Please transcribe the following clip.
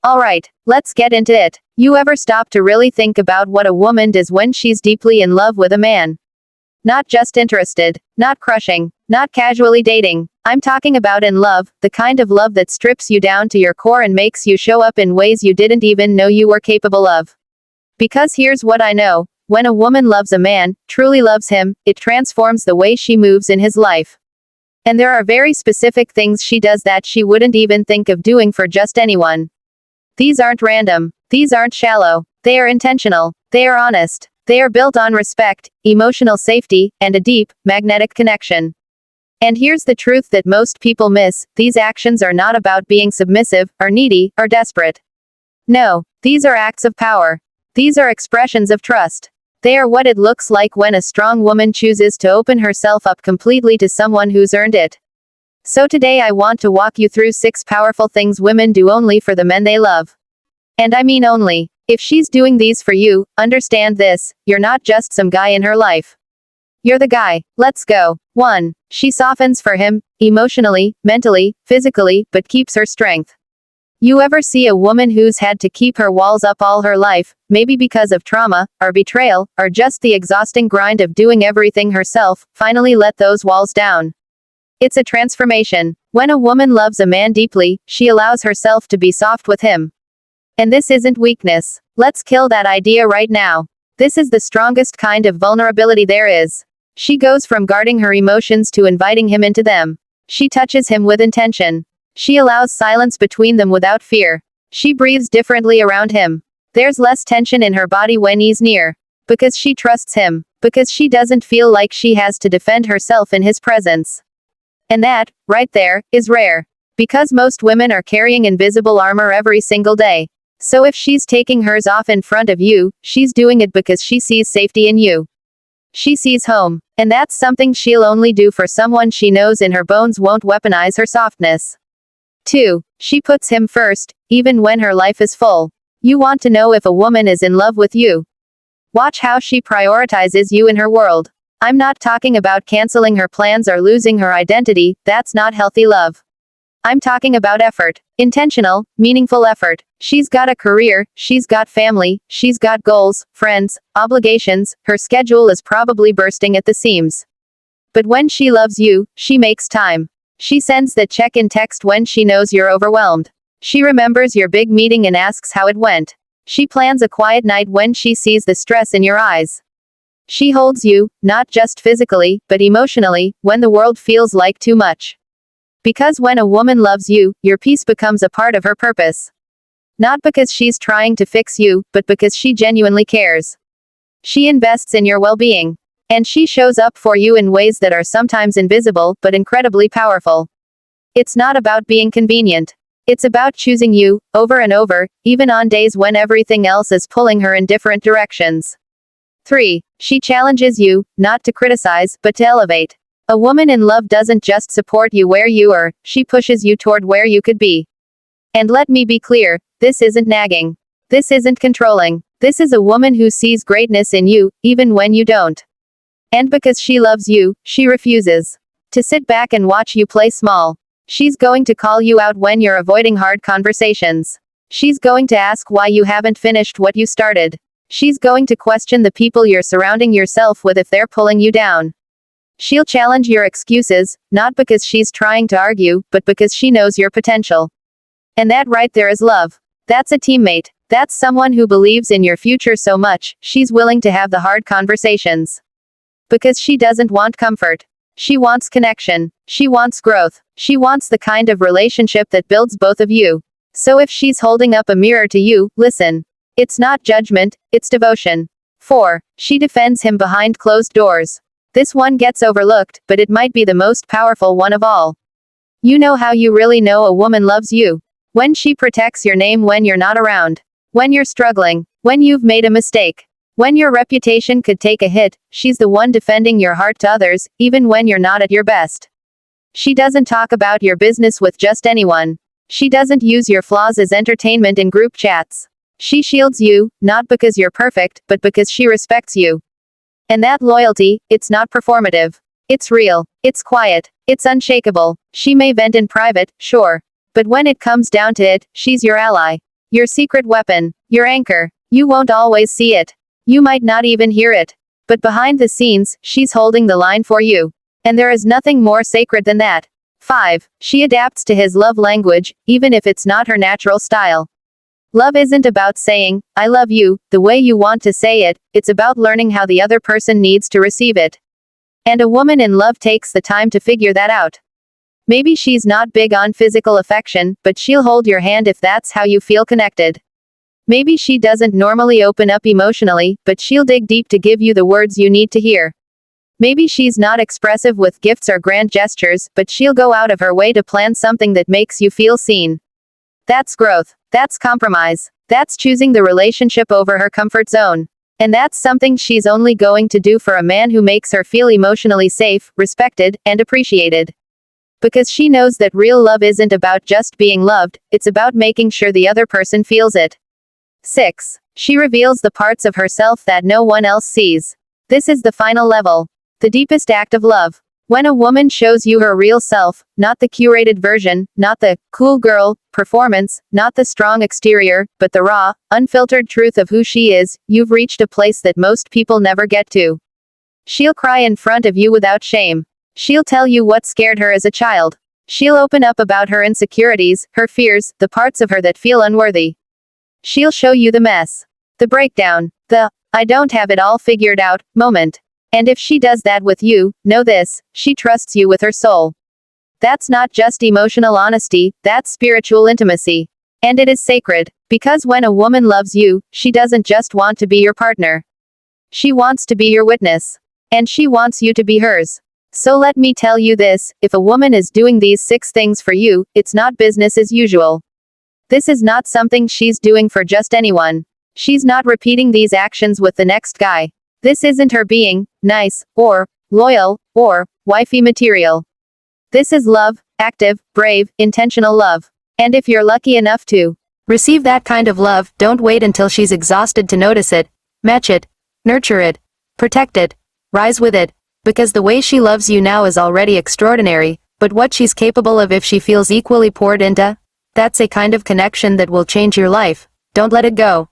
Alright, let's get into it. You ever stop to really think about what a woman does when she's deeply in love with a man? Not just interested, not crushing, not casually dating. I'm talking about in love, the kind of love that strips you down to your core and makes you show up in ways you didn't even know you were capable of. Because here's what I know. When a woman loves a man, truly loves him, it transforms the way she moves in his life. And there are very specific things she does that she wouldn't even think of doing for just anyone. These aren't random. These aren't shallow. They are intentional. They are honest. They are built on respect, emotional safety, and a deep, magnetic connection. And here's the truth that most people miss: these actions are not about being submissive, or needy, or desperate. No, these are acts of power. These are expressions of trust. They are what it looks like when a strong woman chooses to open herself up completely to someone who's earned it. So today I want to walk you through 6 powerful things women do only for the men they love. And I mean only. If she's doing these for you, understand this: you're not just some guy in her life. You're the guy. Let's go. 1. She softens for him, emotionally, mentally, physically, but keeps her strength. You ever see a woman who's had to keep her walls up all her life, maybe because of trauma, or betrayal, or just the exhausting grind of doing everything herself, finally let those walls down? It's a transformation. When a woman loves a man deeply, she allows herself to be soft with him. And this isn't weakness. Let's kill that idea right now. This is the strongest kind of vulnerability there is. She goes from guarding her emotions to inviting him into them. She touches him with intention. She allows silence between them without fear. She breathes differently around him. There's less tension in her body when he's near. Because she trusts him. Because she doesn't feel like she has to defend herself in his presence. And that, right there, is rare. Because most women are carrying invisible armor every single day. So if she's taking hers off in front of you, she's doing it because she sees safety in you. She sees home. And that's something she'll only do for someone she knows in her bones won't weaponize her softness. 2. She puts him first, even when her life is full. You want to know if a woman is in love with you? Watch how she prioritizes you in her world. I'm not talking about canceling her plans or losing her identity. That's not healthy love. I'm talking about effort. Intentional, meaningful effort. She's got a career, she's got family, she's got goals, friends, obligations, her schedule is probably bursting at the seams. But when she loves you, she makes time. She sends the check-in text when she knows you're overwhelmed. She remembers your big meeting and asks how it went. She plans a quiet night when she sees the stress in your eyes. She holds you, not just physically, but emotionally, when the world feels like too much. Because when a woman loves you, your peace becomes a part of her purpose. Not because she's trying to fix you, but because she genuinely cares. She invests in your well-being. And she shows up for you in ways that are sometimes invisible, but incredibly powerful. It's not about being convenient. It's about choosing you, over and over, even on days when everything else is pulling her in different directions. 3. She challenges you, not to criticize, but to elevate. A woman in love doesn't just support you where you are, she pushes you toward where you could be. And let me be clear, this isn't nagging. This isn't controlling. This is a woman who sees greatness in you, even when you don't. And because she loves you, she refuses to sit back and watch you play small. She's going to call you out when you're avoiding hard conversations. She's going to ask why you haven't finished what you started. She's going to question the people you're surrounding yourself with if they're pulling you down. She'll challenge your excuses, not because she's trying to argue, but because she knows your potential. And that right there is love. That's a teammate. That's someone who believes in your future so much, she's willing to have the hard conversations. Because she doesn't want comfort. She wants connection. She wants growth. She wants the kind of relationship that builds both of you. So if she's holding up a mirror to you, listen. It's not judgment, it's devotion. 4. She defends him behind closed doors. This one gets overlooked, but it might be the most powerful one of all. You know how you really know a woman loves you? When she protects your name when you're not around. When you're struggling. When you've made a mistake. When your reputation could take a hit, she's the one defending your heart to others, even when you're not at your best. She doesn't talk about your business with just anyone. She doesn't use your flaws as entertainment in group chats. She shields you, not because you're perfect, but because she respects you. And that loyalty, it's not performative. It's real. It's quiet. It's unshakable. She may vent in private, sure. But when it comes down to it, she's your ally. Your secret weapon. Your anchor. You won't always see it. You might not even hear it. But behind the scenes, she's holding the line for you. And there is nothing more sacred than that. 5. She adapts to his love language, even if it's not her natural style. Love isn't about saying, I love you, the way you want to say it, it's about learning how the other person needs to receive it. And a woman in love takes the time to figure that out. Maybe she's not big on physical affection, but she'll hold your hand if that's how you feel connected. Maybe she doesn't normally open up emotionally, but she'll dig deep to give you the words you need to hear. Maybe she's not expressive with gifts or grand gestures, but she'll go out of her way to plan something that makes you feel seen. That's growth. That's compromise. That's choosing the relationship over her comfort zone. And that's something she's only going to do for a man who makes her feel emotionally safe, respected, and appreciated. Because she knows that real love isn't about just being loved, it's about making sure the other person feels it. 6. She reveals the parts of herself that no one else sees. This is the final level. The deepest act of love. When a woman shows you her real self, not the curated version, not the cool girl performance, not the strong exterior, but the raw, unfiltered truth of who she is, you've reached a place that most people never get to. She'll cry in front of you without shame. She'll tell you what scared her as a child. She'll open up about her insecurities, her fears, the parts of her that feel unworthy. She'll show you the mess. The breakdown. The, I don't have it all figured out, moment. And if she does that with you, know this, she trusts you with her soul. That's not just emotional honesty, that's spiritual intimacy. And it is sacred, because when a woman loves you, she doesn't just want to be your partner. She wants to be your witness. And she wants you to be hers. So let me tell you this, if a woman is doing these 6 things for you, it's not business as usual. This is not something she's doing for just anyone. She's not repeating these actions with the next guy. This isn't her being nice, or loyal, or wifey material. This is love, active, brave, intentional love. And if you're lucky enough to receive that kind of love, don't wait until she's exhausted to notice it, match it, nurture it, protect it, rise with it, because the way she loves you now is already extraordinary, but what she's capable of if she feels equally poured into, that's a kind of connection that will change your life. Don't let it go.